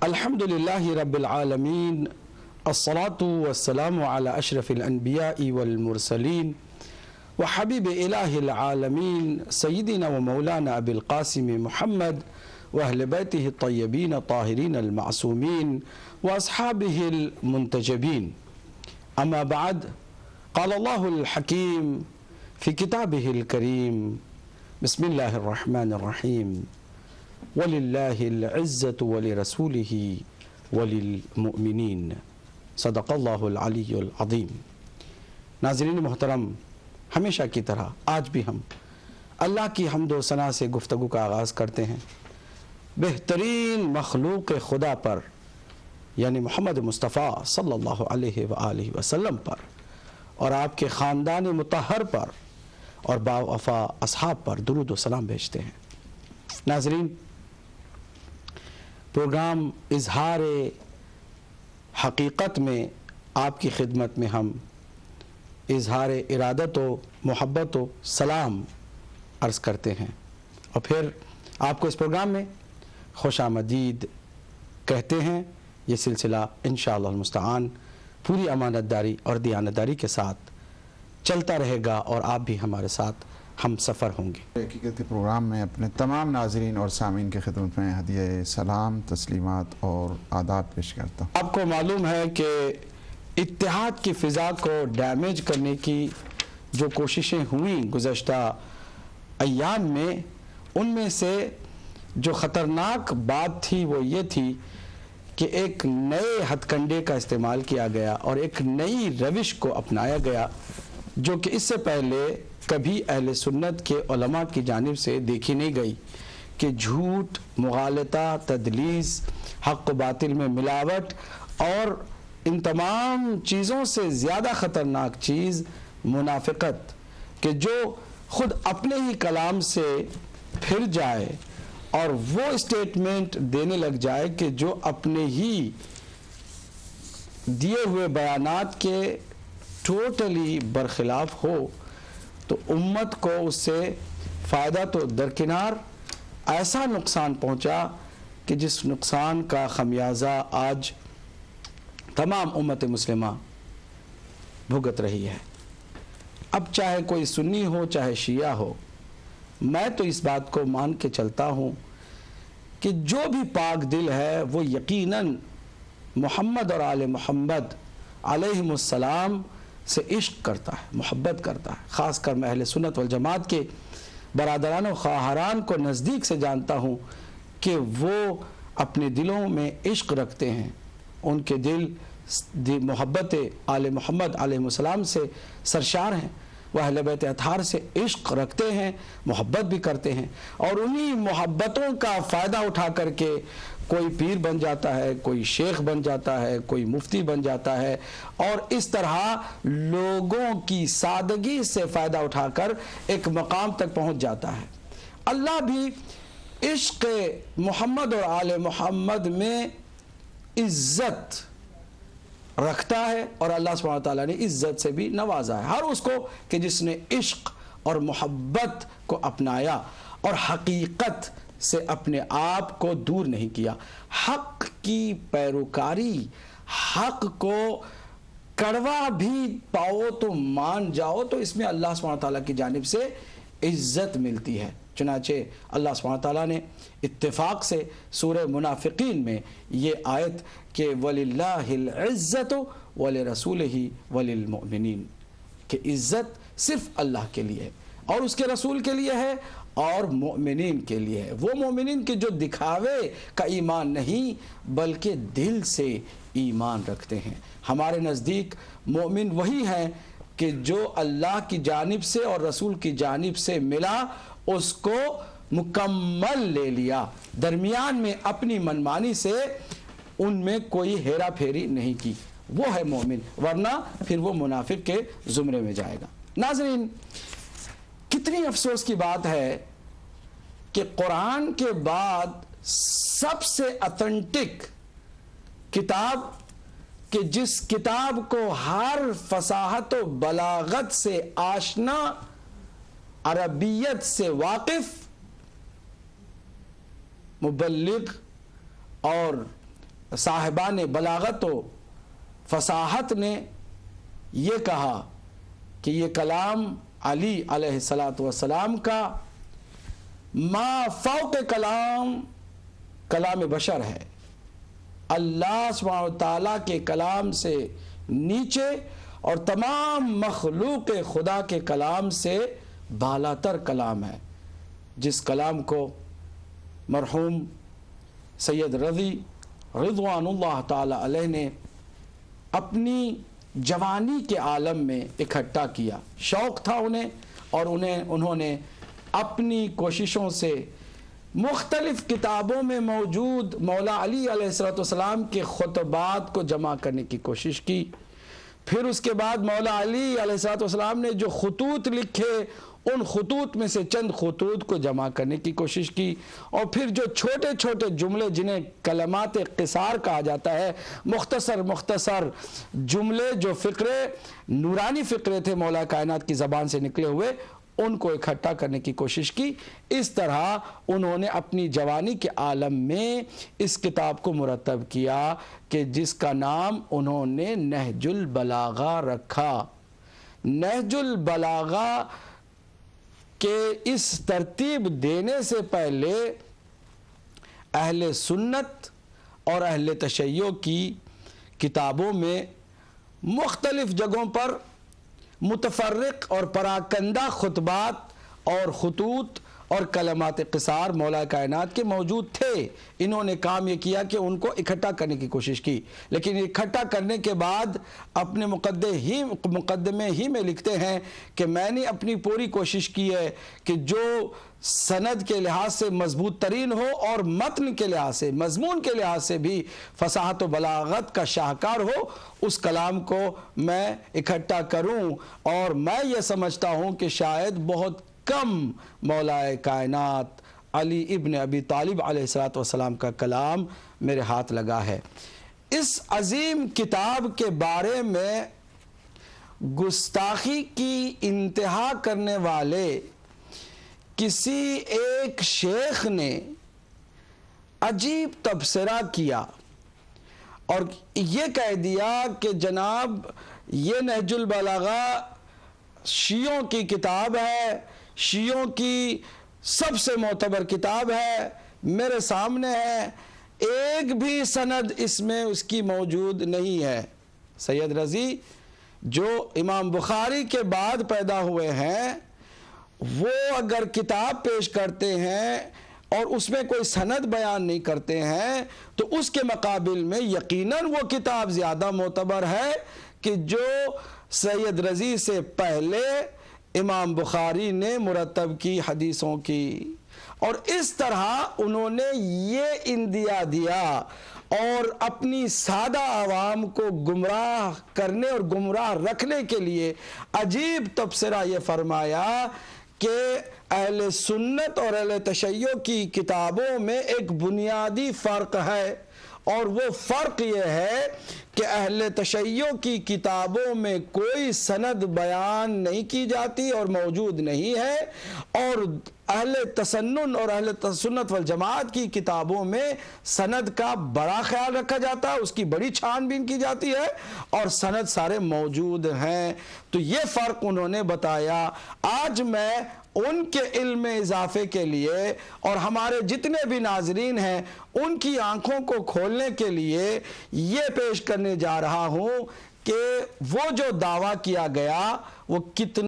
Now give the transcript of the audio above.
अल्हम्दुलिल्लाहि रब्बिल आलमीन अस्सलातु वस्सलामु अला अशरफिल अन्बिया'i वल मुरसलीन व हबीब इलाहिल आलमीन सय्यिदिना व मौलाना अबिल कासिम मुहम्मद व अहले बैतिहि तय्यबीन ताहिरीन अल मासूमीन व अस्हाबिहिल मुंतजबीन। अम्मा बाद, क़ाल अल्लाहुल हकीम फ़ी किताबिहिल करीम, बिस्मिल्लाहिर रहमानिर रहीम, वलिल्लाहिल इज़्ज़तु वलिरसूलिही वलिलमुअमिनीन, सदक़ल्लाहुल अलीयुल अज़ीम। नाज़रीन मोहतरम, हमेशा की तरह आज भी हम अल्लाह की हम्द व सना से गुफ्तगू का आगाज़ करते हैं बेहतरीन मखलूक़ खुदा पर, यानी मोहम्मद मुस्तफ़ा सल्लल्लाहु अलैहि व आलिहि वसल्लम पर और आपके ख़ानदान मुतहर पर और बावफ़ा असहाब पर दुरूद व सलाम भेजते हैं। नाज़रीन, प्रोग्राम इजहार हकीकत में आपकी खिदमत में हम इजहार इरादत व मोहब्बत व सलाम अर्ज़ करते हैं और फिर आपको इस प्रोग्राम में खुशामदीद कहते हैं। ये सिलसिला इंशाअल्लाह मुस्तआन पूरी अमानतदारी और दियानतदारी के साथ चलता रहेगा और आप भी हमारे साथ हम सफ़र होंगे। हकीकत के प्रोग्राम में अपने तमाम नाज़रीन और सामीन की खिदमत में हदिया सलाम, तस्लीमात और आदाब पेश करता हूँ। आपको मालूम है कि इत्तेहाद की फ़िज़ा को डैमेज करने की जो कोशिशें हुई गुज़श्ता अय्याम में, उनमें से जो ख़तरनाक बात थी वो ये थी कि एक नए हथकंडे का इस्तेमाल किया गया और एक नई रविश को अपनाया गया जो कि इससे पहले कभी अहले सुन्नत के उलमा की जानिब से देखी नहीं गई कि झूठ, मुगालता, तदलीस, हक़ व बातिल में मिलावट और इन तमाम चीज़ों से ज़्यादा ख़तरनाक चीज़ मुनाफ़िक़त, कि जो ख़ुद अपने ही कलाम से फिर जाए और वो स्टेटमेंट देने लग जाए कि जो अपने ही दिए हुए बयानात के टोटली बरखिलाफ हो, तो उम्मत को उससे फ़ायदा तो दरकिनार ऐसा नुकसान पहुंचा कि जिस नुकसान का खमियाजा आज तमाम उम्मत मुस्लिमा भुगत रही है। अब चाहे कोई सुन्नी हो चाहे शिया हो, मैं तो इस बात को मान के चलता हूँ कि जो भी पाक दिल है वो यकीनन मोहम्मद और आले मोहम्मद अलैहिमुस्सलाम से इश्क करता है, मोहब्बत करता है। ख़ासकर मैं अहले सुन्नत वल जमात के बरादरान व ख़्वाहारान को नज़दीक से जानता हूँ कि वो अपने दिलों में इश्क रखते हैं। उनके दिल मोहब्बत आले मोहम्मद अलैहिस्सलाम से सरशार हैं। वह अहले बैत अतहार से इश्क रखते हैं, मोहब्बत भी करते हैं और उन्हीं मोहब्बतों का फ़ायदा उठा करके कोई पीर बन जाता है, कोई शेख बन जाता है, कोई मुफ्ती बन जाता है और इस तरह लोगों की सादगी से फ़ायदा उठाकर एक मकाम तक पहुंच जाता है। अल्लाह भी इश्क मोहम्मद और आले मोहम्मद में इज़्ज़त रखता है और अल्लाह सुब्हानहू व तआला ने इज़्ज़त से भी नवाजा है हर उसको कि जिसने इश्क और मोहब्बत को अपनाया और हकीकत से अपने आप को दूर नहीं किया। हक़ की पैरोकारी, हक़ को कड़वा भी पाओ तो मान जाओ तो इसमें अल्लाह सुब्हानहू व तआला की जानिब से इज़्ज़त मिलती है। चुनाचे अल्लाह सुब्हानहू व तआला ने इत्तिफाक से सूरह मुनाफिकीन में ये आयत कि वलिल्लाहिल इज़्ज़तु वलिरसूलिही वलिलमुअमिनीन, कि इज़्ज़त सिर्फ अल्लाह के लिए है और उसके रसूल के लिए है और मोमिनीन के लिए है। वो मोमिनीन के जो दिखावे का ईमान नहीं बल्कि दिल से ईमान रखते हैं। हमारे नज़दीक मोमिन वही हैं कि जो अल्लाह की जानिब से और रसूल की जानिब से मिला उसको मुकम्मल ले लिया, दरमियान में अपनी मनमानी से उनमें कोई हेरा फेरी नहीं की, वो है मोमिन, वरना फिर वो मुनाफिक के ज़ुमरे में जाएगा। नाज़रीन, कितनी अफसोस की बात है कि कुरान के बाद सबसे ऑथेंटिक किताब, कि जिस किताब को हर फसाहत व बलागत से आशना, अरबियत से वाकिफ मुबल्लिग और صاحبان بلاغت و فصاحت نے یہ کہا کہ یہ کلام علی علیہ السلام کا ما فوق کلام بشر ہے، اللہ سبحانہ وتعالیٰ کے کلام سے نیچے اور تمام مخلوق خدا کے کلام سے بالاتر کلام ہے، جس کلام کو مرحوم سید رضی رضوان اللہ تعالی علیہ نے اپنی جوانی کے عالم میں اکٹھا کیا۔ شوق تھا انہیں، اور انہوں نے اپنی کوششوں سے مختلف کتابوں میں موجود مولا علی علیہ السلام کے خطبات کو جمع کرنے کی کوشش کی۔ پھر اس کے بعد مولا علی علیہ السلام نے جو خطوط لکھے ان خطوط میں سے چند خطوط کو جمع کرنے کی کوشش کی، اور پھر جو چھوٹے چھوٹے جملے جنہیں کلمات قصار کہا جاتا ہے، مختصر جملے جو فقرے نورانی فقرے تھے مولا کائنات کی زبان سے نکلے ہوئے، ان کو اکٹھا کرنے کی کوشش کی۔ اس طرح انہوں نے اپنی جوانی کے عالم میں اس کتاب کو مرتب کیا کہ جس کا نام انہوں نے نہج البلاغہ رکھا۔ نہج البلاغہ کہ اس ترتیب دینے سے پہلے اہل سنت اور اہل تشیع کی کتابوں میں مختلف جگہوں پر متفرق اور پراکندہ خطبات اور خطوط اور کلمات قصار مولا کائنات کے موجود تھے۔ انہوں نے کام یہ کیا کہ ان کو اکٹھا کرنے کی کوشش کی، لیکن اکٹھا کرنے کے بعد اپنے مقدمے ہی میں لکھتے ہیں کہ میں نے اپنی پوری کوشش کی ہے کہ جو سند کے لحاظ سے مضبوط ترین ہو اور متن کے لحاظ سے، مضمون کے لحاظ سے بھی فصاحت و بلاغت کا شاہکار ہو، اس کلام کو میں اکٹھا کروں۔ اور میں یہ سمجھتا ہوں کہ شاید بہت کم مولا کائنات علی ابن ابی طالب علیہ السلام کا کلام میرے ہاتھ لگا ہے۔ اس عظیم کتاب کے بارے میں گستاخی کی انتہا کرنے والے کسی ایک شیخ نے عجیب تبصرہ کیا اور یہ کہہ دیا کہ جناب یہ نہج البلاغہ شیعوں کی کتاب ہے، شیعوں کی سب سے معتبر کتاب ہے، میرے سامنے ہے، ایک بھی سند اس میں اس کی موجود نہیں ہے۔ سید رضی جو امام بخاری کے بعد پیدا ہوئے ہیں، وہ اگر کتاب پیش کرتے ہیں اور اس میں کوئی سند بیان نہیں کرتے ہیں تو اس کے مقابل میں یقیناً وہ کتاب زیادہ معتبر ہے کہ جو سید رضی سے پہلے امام بخاری نے مرتب کی حدیثوں کی۔ اور اس طرح انہوں نے یہ اندیا دیا اور اپنی سادہ عوام کو گمراہ کرنے اور گمراہ رکھنے کے لیے عجیب تبصرہ یہ فرمایا کہ اہل سنت اور اہل تشیع کی کتابوں میں ایک بنیادی فرق ہے، اور وہ فرق یہ ہے کہ اہل تشیع کی کتابوں میں کوئی سند بیان نہیں کی جاتی اور موجود نہیں ہے، اور اہل تسنن اور اہل سنت والجماعت کی کتابوں میں سند کا بڑا خیال رکھا جاتا ہے، اس کی بڑی چھان بین کی جاتی ہے اور سند سارے موجود ہیں۔ تو یہ فرق انہوں نے بتایا۔ آج میں ان کے علم اضافے کے لیے اور ہمارے جتنے بھی ناظرین ہیں ان کی آنکھوں کو کھولنے کے لیے یہ پیش کرنے جا رہا ہوں کہ وہ جو دعویٰ کیا گیا وہ کتنا